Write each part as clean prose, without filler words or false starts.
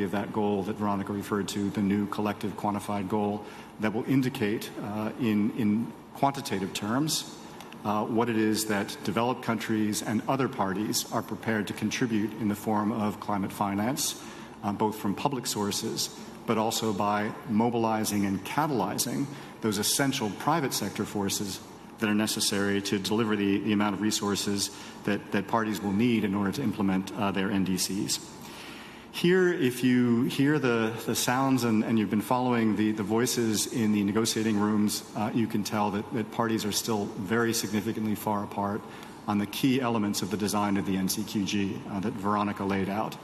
of that goal that Veronica referred to, the new collective quantified goal that will indicate in quantitative terms what it is that developed countries and other parties are prepared to contribute in the form of climate finance, both from public sources, but also by mobilizing and catalyzing those essential private sector forces that are necessary to deliver the amount of resources that parties will need in order to implement their NDCs. Here, if you hear the sounds and you've been following the voices in the negotiating rooms, you can tell that parties are still very significantly far apart on the key elements of the design of the NCQG that Veronica laid out.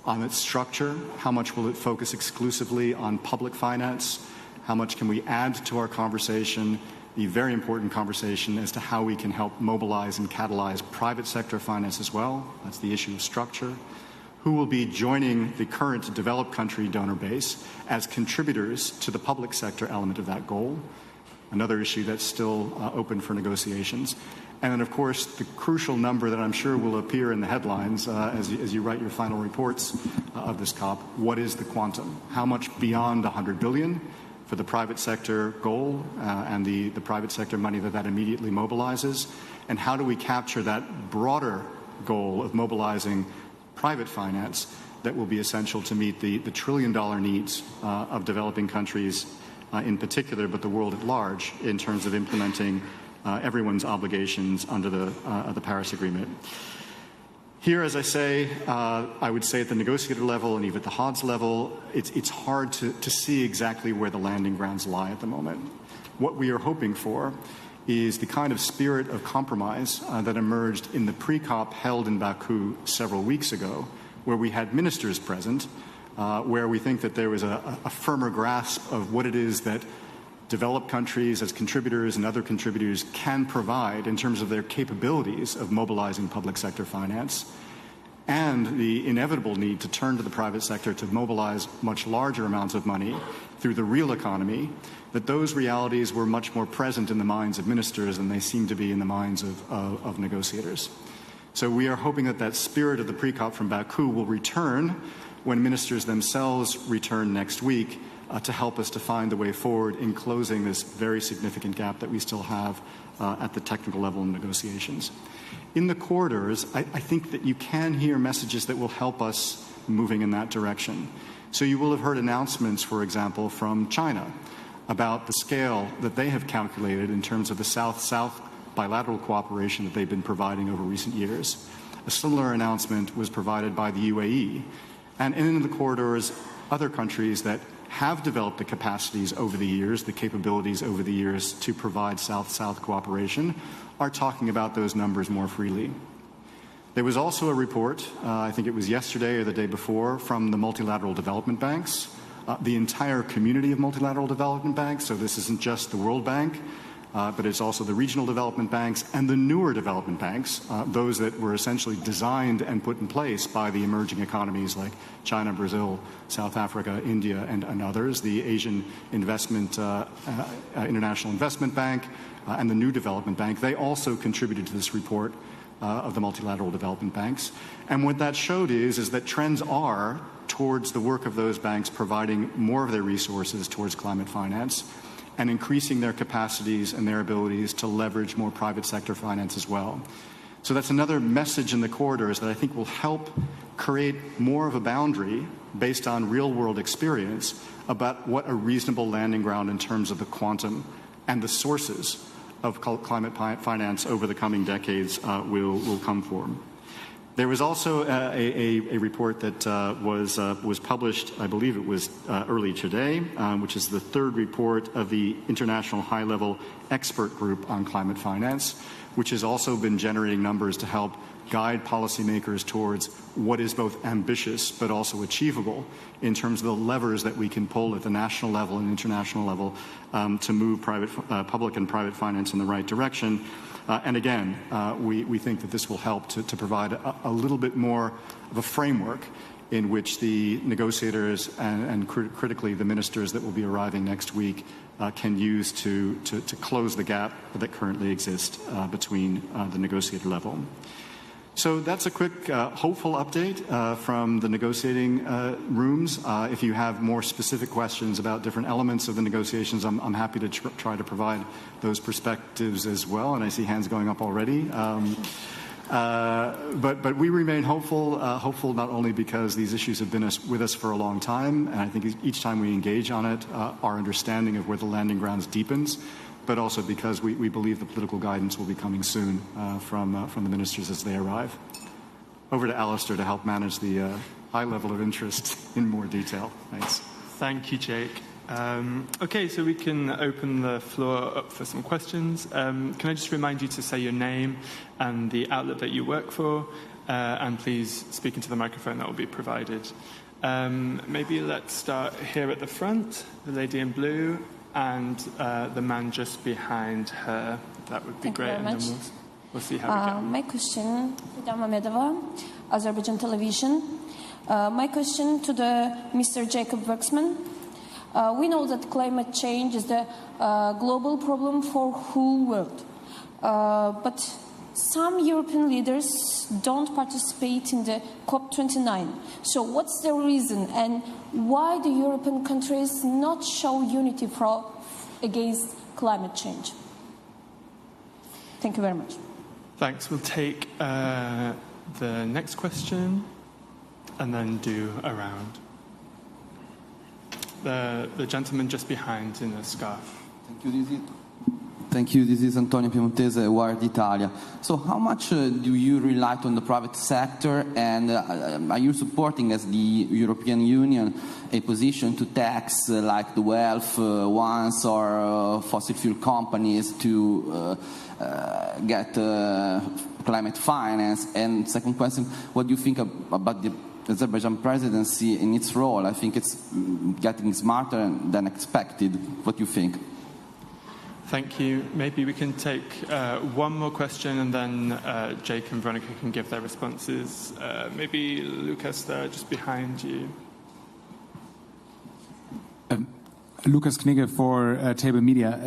On its structure, how much will it focus exclusively on public finance? How much can we add to our conversation, the very important conversation as to how we can help mobilize and catalyze private sector finance as well? That's the issue of structure. Who will be joining the current developed country donor base as contributors to the public sector element of that goal? Another issue that's still open for negotiations. And then, of course, the crucial number that I'm sure will appear in the headlines as you write your final reports of this COP, what is the quantum? How much beyond 100 billion for the private sector goal and the private sector money that immediately mobilizes? And how do we capture that broader goal of mobilizing private finance that will be essential to meet the trillion-dollar needs of developing countries in particular, but the world at large, in terms of implementing everyone's obligations under the Paris Agreement. Here, as I say, I would say at the negotiator level and even at the HODS level, it's hard to see exactly where the landing grounds lie at the moment. What we are hoping for is the kind of spirit of compromise that emerged in the pre-COP held in Baku several weeks ago, where we had ministers present, where we think that there was a firmer grasp of what it is that developed countries as contributors and other contributors can provide in terms of their capabilities of mobilizing public sector finance, and the inevitable need to turn to the private sector to mobilize much larger amounts of money through the real economy, that those realities were much more present in the minds of ministers than they seem to be in the minds of negotiators. So we are hoping that that spirit of the pre-COP from Baku will return when ministers themselves return next week to help us to find the way forward in closing this very significant gap that we still have at the technical level in negotiations. In the corridors, I think that you can hear messages that will help us moving in that direction. So you will have heard announcements, for example, from China about the scale that they have calculated in terms of the South-South bilateral cooperation that they've been providing over recent years. A similar announcement was provided by the UAE. And in the corridors, other countries that have developed the capacities over the years, the capabilities over the years to provide South-South cooperation, are talking about those numbers more freely. There was also a report, I think it was yesterday or the day before, from the multilateral development banks, the entire community of multilateral development banks, so this isn't just the World Bank, but it's also the regional development banks and the newer development banks, those that were essentially designed and put in place by the emerging economies like China, Brazil, South Africa, India, and others, the Asian International Investment Bank, and the New Development Bank. They also contributed to this report of the multilateral development banks. And what that showed is that trends are towards the work of those banks providing more of their resources towards climate finance and increasing their capacities and their abilities to leverage more private sector finance as well. So that's another message in the corridors that I think will help create more of a boundary based on real-world experience about what a reasonable landing ground in terms of the quantum and the sources of climate finance over the coming decades will come from. There was also a report that was published, I believe it was early today, which is the third report of the International High-Level Expert Group on Climate Finance, which has also been generating numbers to help guide policymakers towards what is both ambitious but also achievable in terms of the levers that we can pull at the national level and international level to move public and private finance in the right direction. And again, we think that this will help to provide a little bit more of a framework in which the negotiators and critically the ministers that will be arriving next week can use to close the gap that currently exists between the negotiator level. So that's a quick, hopeful update from the negotiating rooms. If you have more specific questions about different elements of the negotiations, I'm happy to try to provide those perspectives as well. And I see hands going up already. But we remain hopeful, hopeful not only because these issues have been with us for a long time, and I think each time we engage on it, our understanding of where the landing grounds deepens, but also because we believe the political guidance will be coming soon from the ministers as they arrive. Over to Alistair to help manage the high level of interest in more detail. Thanks. Thank you, Jake. Okay, so we can open the floor up for some questions. Can I just remind you to say your name and the outlet that you work for, and please speak into the microphone that will be provided. Maybe let's start here at the front, the lady in blue, and the man just behind her. That would be great. Thank you very much. And then we'll see how we go. My question, Fidan Mamedova, Azerbaijan television. My question to Mr. Jacob Waxman. We know that climate change is the global problem for whole world. But some European leaders don't participate in the COP29. So what's the reason, and why do European countries not show unity against climate change? Thank you very much. Thanks. We'll take the next question and then do a round. The gentleman just behind in the scarf. Thank you. This is Antonio Piemontese, Wired Italia. So how much do you rely on the private sector, and are you supporting, as the European Union, a position to tax like the wealth ones or fossil fuel companies to get climate finance? And second question, what do you think about the Azerbaijan presidency in its role? I think it's getting smarter than expected. What do you think? Thank you. Maybe we can take one more question, and then Jake and Veronica can give their responses. Maybe Lucas there, just behind you. Lucas Knigge for Table Media.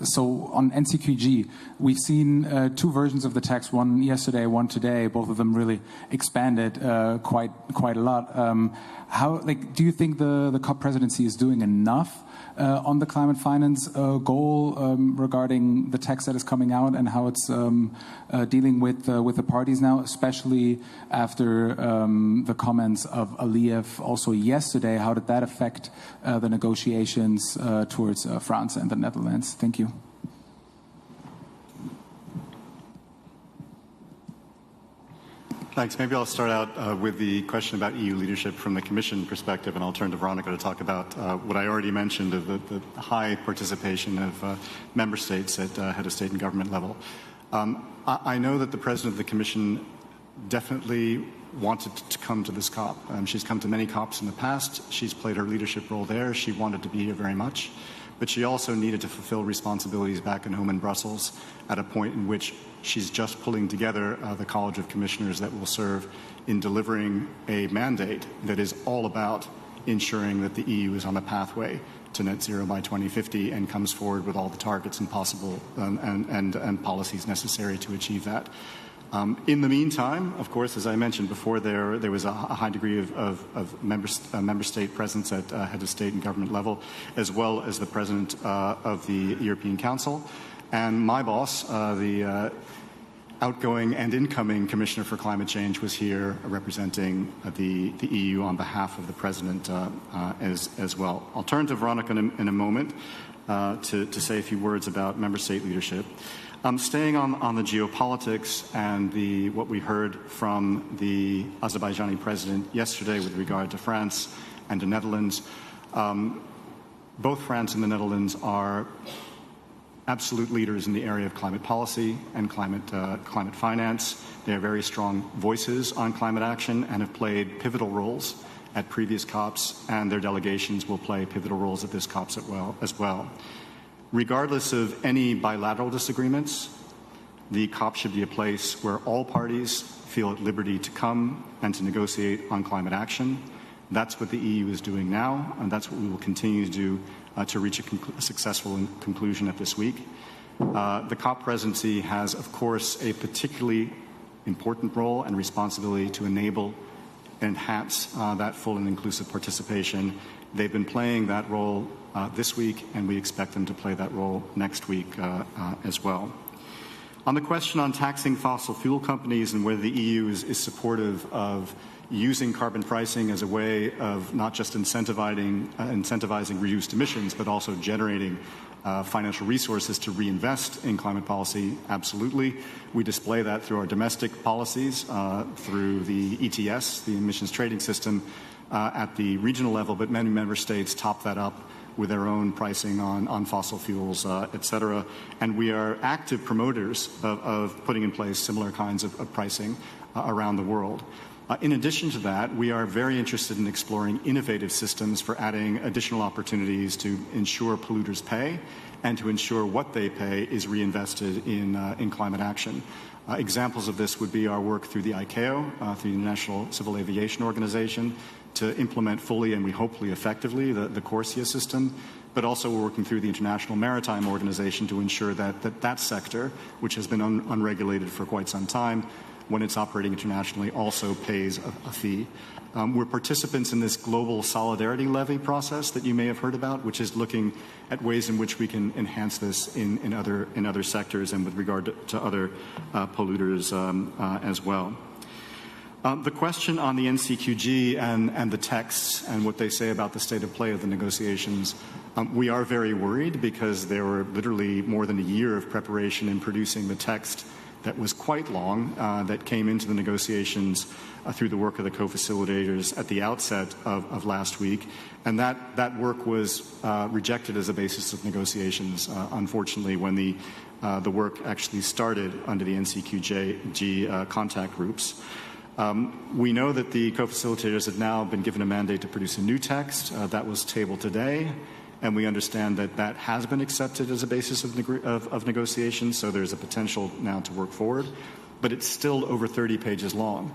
So on NCQG, we've seen two versions of the text, one yesterday, one today. Both of them really expanded quite a lot. Do you think the COP presidency is doing enough on the climate finance goal regarding the text that is coming out, and how it's dealing with the parties now, especially after the comments of Aliyev also yesterday? How did that affect the negotiations towards France and the Netherlands? Thank you. Thanks. Maybe I'll start out with the question about EU leadership from the Commission perspective, and I'll turn to Veronica to talk about what I already mentioned of the high participation of member states at head of state and government level. I know that the President of the Commission definitely wanted to come to this COP. She's come to many COPs in the past. She's played her leadership role there. She wanted to be here very much. But she also needed to fulfill responsibilities back at home in Brussels at a point in which she's just pulling together the College of Commissioners that will serve in delivering a mandate that is all about ensuring that the EU is on a pathway to net zero by 2050 and comes forward with all the targets and possible and policies necessary to achieve that. In the meantime, of course, as I mentioned before, there was a high degree of member state presence at head of state and government level, as well as the president of the European Council. And my boss, the outgoing and incoming Commissioner for Climate Change, was here representing the EU on behalf of the President as well. I'll turn to Veronica in a moment to say a few words about member state leadership. Staying on the geopolitics and what we heard from the Azerbaijani president yesterday with regard to France and the Netherlands, both France and the Netherlands are absolute leaders in the area of climate policy and climate finance. They are very strong voices on climate action and have played pivotal roles at previous COPs, and their delegations will play pivotal roles at this COP as well. Regardless of any bilateral disagreements, the COP should be a place where all parties feel at liberty to come and to negotiate on climate action. That's what the EU is doing now, and that's what we will continue to do to reach a successful conclusion at this week. The COP presidency has, of course, a particularly important role and responsibility to enable and enhance that full and inclusive participation. They've been playing that role this week, and we expect them to play that role next week as well. On the question on taxing fossil fuel companies and whether the EU is supportive of using carbon pricing as a way of not just incentivizing reduced emissions, but also generating financial resources to reinvest in climate policy, absolutely. We display that through our domestic policies, through the ETS, the emissions trading system, at the regional level, but many member states top that up with their own pricing on fossil fuels, et cetera. And we are active promoters of putting in place similar kinds of pricing around the world. In addition to that, we are very interested in exploring innovative systems for adding additional opportunities to ensure polluters pay and to ensure what they pay is reinvested in climate action. Examples of this would be our work through the ICAO, through the International Civil Aviation Organization, to implement fully and we hopefully effectively the CORSIA system, but also we're working through the International Maritime Organization to ensure that sector, which has been unregulated for quite some time, when it's operating internationally, also pays a fee. We're participants in this global solidarity levy process that you may have heard about, which is looking at ways in which we can enhance this in other sectors and with regard to other polluters as well. The question on the NCQG and the texts and what they say about the state of play of the negotiations, we are very worried because there were literally more than a year of preparation in producing the text that was quite long, that came into the negotiations through the work of the co-facilitators at the outset of last week. And that work was rejected as a basis of negotiations, unfortunately, when the work actually started under the NCQG contact groups. We know that the co-facilitators have now been given a mandate to produce a new text. That was tabled today. And we understand that has been accepted as a basis of negotiations, so there's a potential now to work forward. But it's still over 30 pages long.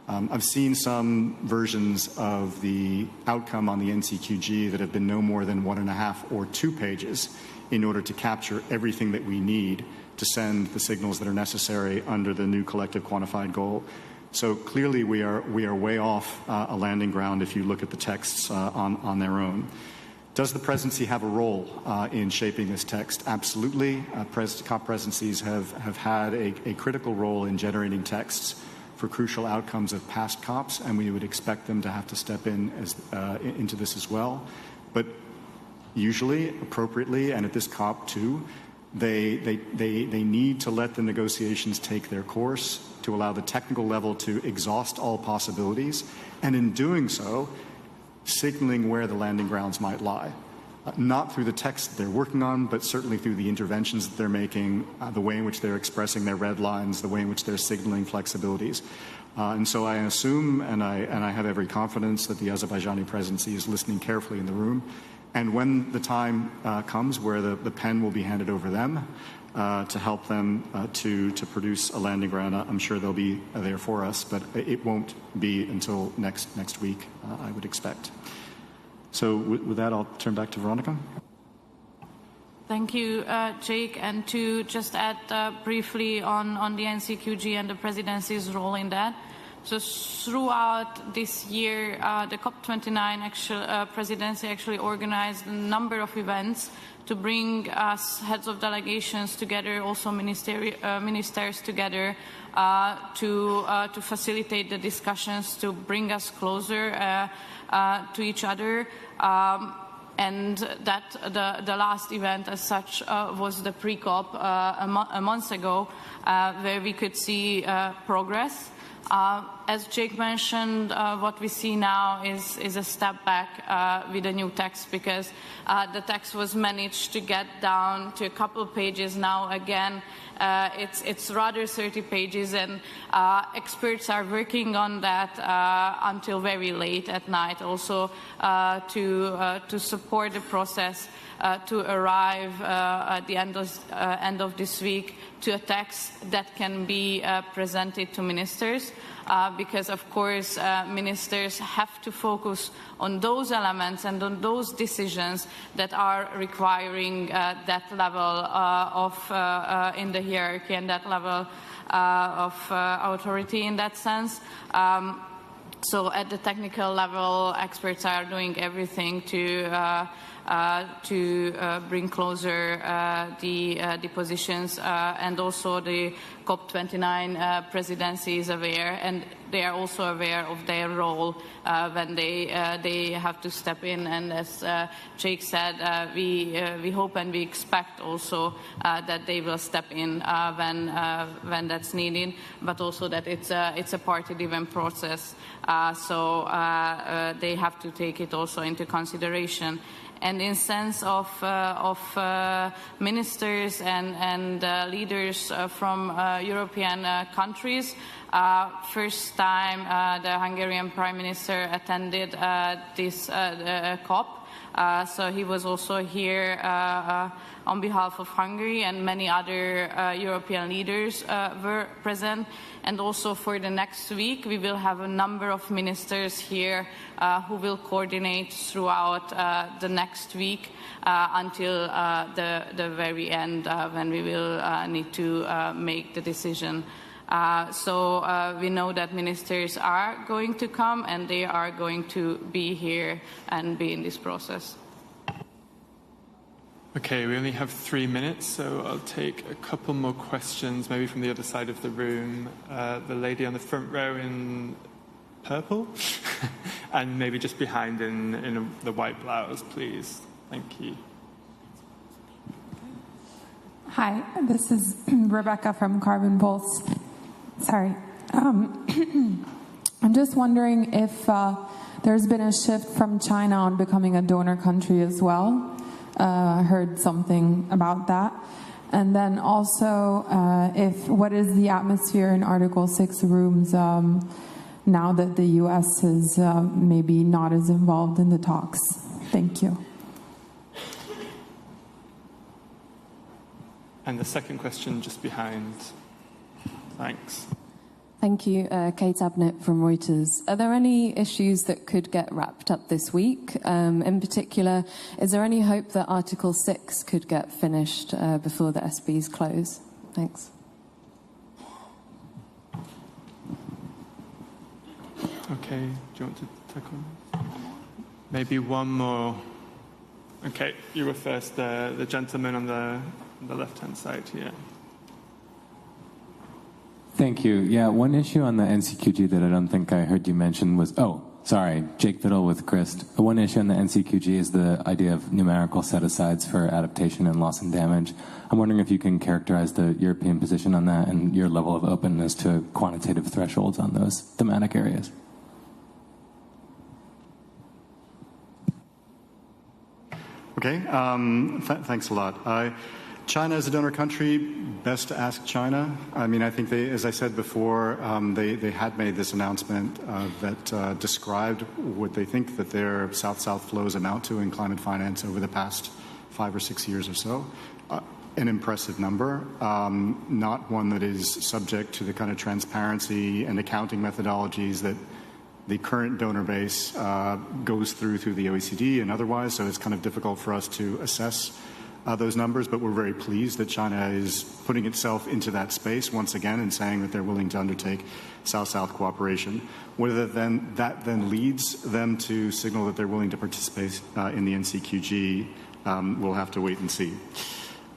I've seen some versions of the outcome on the NCQG that have been no more than 1.5 or 2 pages in order to capture everything that we need to send the signals that are necessary under the new collective quantified goal. So clearly we are way off a landing ground if you look at the texts on their own. Does the presidency have a role in shaping this text? Absolutely. COP presidencies have had a critical role in generating texts for crucial outcomes of past COPs, and we would expect them to have to step into this as well. But usually, appropriately, and at this COP too, they need to let the negotiations take their course, to allow the technical level to exhaust all possibilities, and in doing so, signaling where the landing grounds might lie. Not through the text they're working on, but certainly through the interventions that they're making, the way in which they're expressing their red lines, the way in which they're signaling flexibilities. And so I assume, and I have every confidence, that the Azerbaijani presidency is listening carefully in the room. And when the time comes where the pen will be handed over them to help them to produce a landing ground, I'm sure they'll be there for us, but it won't be until next week, I would expect. So with that, I'll turn back to Veronica. Thank you, Jake. And to just add briefly on the NCQG and the presidency's role in that. So throughout this year, the COP29 presidency actually organized a number of events to bring us heads of delegations together, also ministers together, to facilitate the discussions, to bring us closer to each other. And that the last event as such was the pre-COP a month ago, where we could see progress. As Jake mentioned, what we see now is a step back with the new text, because the text was managed to get down to a couple of pages. Now again, it's rather 30 pages, and experts are working on that until very late at night, also to support the process to arrive at the end of this week to a text that can be presented to ministers, because of course ministers have to focus on those elements and on those decisions that are requiring that level of in the hierarchy and that level authority in that sense. So at the technical level, experts are doing everything to bring closer the positions, and also the COP29 presidency is aware, and they are also aware of their role when they have to step in. And as Jake said, we hope and we expect also that they will step in when that's needed, but also that it's a party-driven process, so they have to take it also into consideration. And in sense of ministers and leaders from European countries, first time the Hungarian Prime Minister attended this COP. So he was also here on behalf of Hungary, and many other European leaders were present. And also for the next week, we will have a number of ministers here who will coordinate throughout the next week until the very end when we will need to make the decision. So we know that ministers are going to come and they are going to be here and be in this process. Okay, we only have 3 minutes, so I'll take a couple more questions, maybe from the other side of the room. The lady on the front row in purple, and maybe just behind in the white blouse, please. Thank you. Hi, this is Rebecca from Carbon Pulse. Sorry. I'm just wondering if there's been a shift from China on becoming a donor country as well. I heard something about that. And then also, what is the atmosphere in Article 6 rooms now that the U.S. is maybe not as involved in the talks? Thank you. And the second question just behind. Thanks. Thank you. Kate Abnett from Reuters. Are there any issues that could get wrapped up this week? In particular, is there any hope that Article 6 could get finished before the SBs close? Thanks. Okay, do you want to tackle? Maybe one more. Okay, you were first, the gentleman on the left-hand side here. Thank you. Yeah, one issue on the NCQG that I don't think I heard you mention was, Jake Fiddle with Christ. One issue on the NCQG is the idea of numerical set-asides for adaptation and loss and damage. I'm wondering if you can characterize the European position on that and your level of openness to quantitative thresholds on those thematic areas. Okay, thanks a lot. China as a donor country, best to ask China. I mean, I think they, as I said before, they had made this announcement that described what they think that their South-South flows amount to in climate finance over the past 5 or 6 years or so. An impressive number, not one that is subject to the kind of transparency and accounting methodologies that the current donor base goes through the OECD and otherwise, so it's kind of difficult for us to assess those numbers, but we're very pleased that China is putting itself into that space once again and saying that they're willing to undertake South-South cooperation. Whether that then leads them to signal that they're willing to participate in the NCQG, we'll have to wait and see.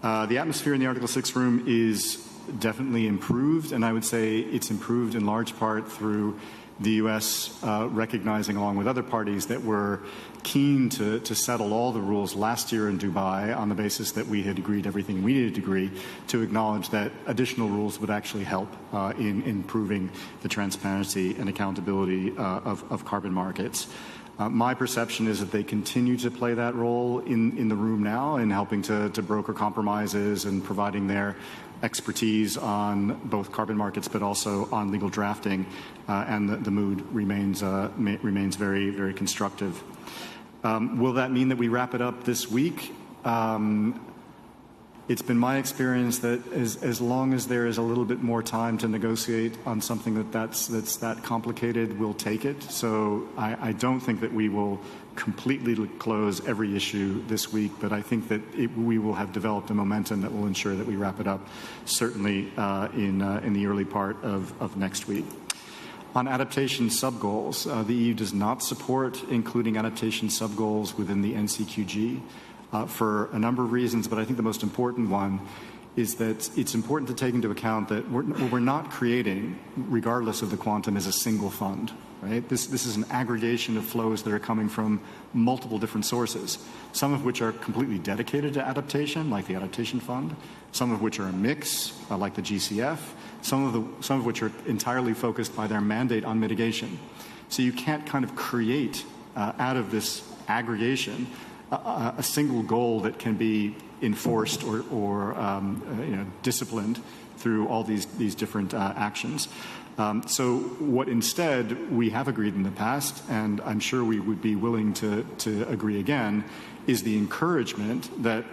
The atmosphere in the Article 6 room is definitely improved, and I would say it's improved in large part through the U.S. Recognizing, along with other parties, that we're keen to settle all the rules last year in Dubai on the basis that we had agreed everything we needed to agree, to acknowledge that additional rules would actually help in improving the transparency and accountability of carbon markets. My perception is that they continue to play that role in the room now in helping to broker compromises and providing their expertise on both carbon markets but also on legal drafting, and the mood remains very, very constructive. Will that mean that we wrap it up this week? It's been my experience that as long as there is a little bit more time to negotiate on something that's that complicated, we'll take it. So I don't think that we will completely close every issue this week, but I think that we will have developed a momentum that will ensure that we wrap it up certainly in the early part of next week. On adaptation sub-goals, the EU does not support including adaptation sub-goals within the NCQG. For a number of reasons, but I think the most important one is that it's important to take into account that what we're not creating, regardless of the quantum, is a single fund. Right? This is an aggregation of flows that are coming from multiple different sources, some of which are completely dedicated to adaptation, like the Adaptation Fund, some of which are a mix, like the GCF, some of which are entirely focused by their mandate on mitigation. So you can't kind of create out of this aggregation a single goal that can be enforced or disciplined through all these different actions. So what instead we have agreed in the past, and I'm sure we would be willing to agree again, is the encouragement that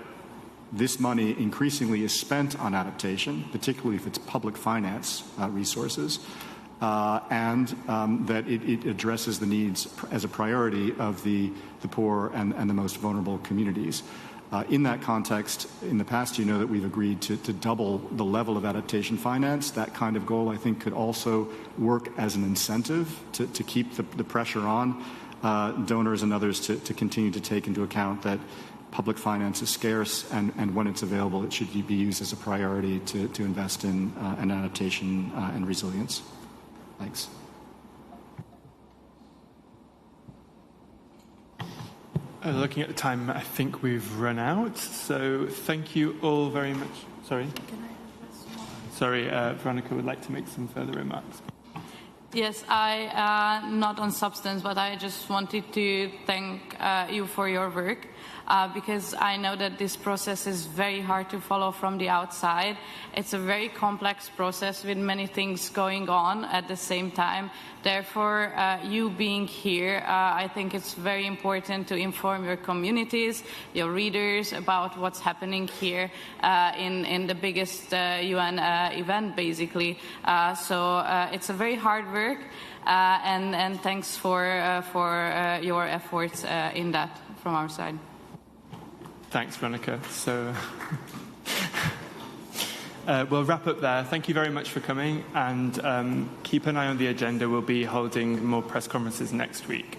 this money increasingly is spent on adaptation, particularly if it's public finance resources, and that it addresses the needs as a priority of the poor and the most vulnerable communities. In that context, in the past, you know that we've agreed to double the level of adaptation finance. That kind of goal, I think, could also work as an incentive to keep the pressure on donors and others to continue to take into account that public finance is scarce, and when it's available, it should be used as a priority to invest in an adaptation and resilience. Thanks. Looking at the time, I think we've run out. So thank you all very much. Sorry? Sorry, Veronica would like to make some further remarks. Yes, not on substance, but I just wanted to thank you for your work. Because I know that this process is very hard to follow from the outside. It's a very complex process with many things going on at the same time. Therefore, you being here, I think it's very important to inform your communities, your readers, about what's happening here in the biggest UN event, basically. So it's a very hard work, and thanks for your efforts in that from our side. Thanks, Veronica. So we'll wrap up there. Thank you very much for coming, and keep an eye on the agenda. We'll be holding more press conferences next week.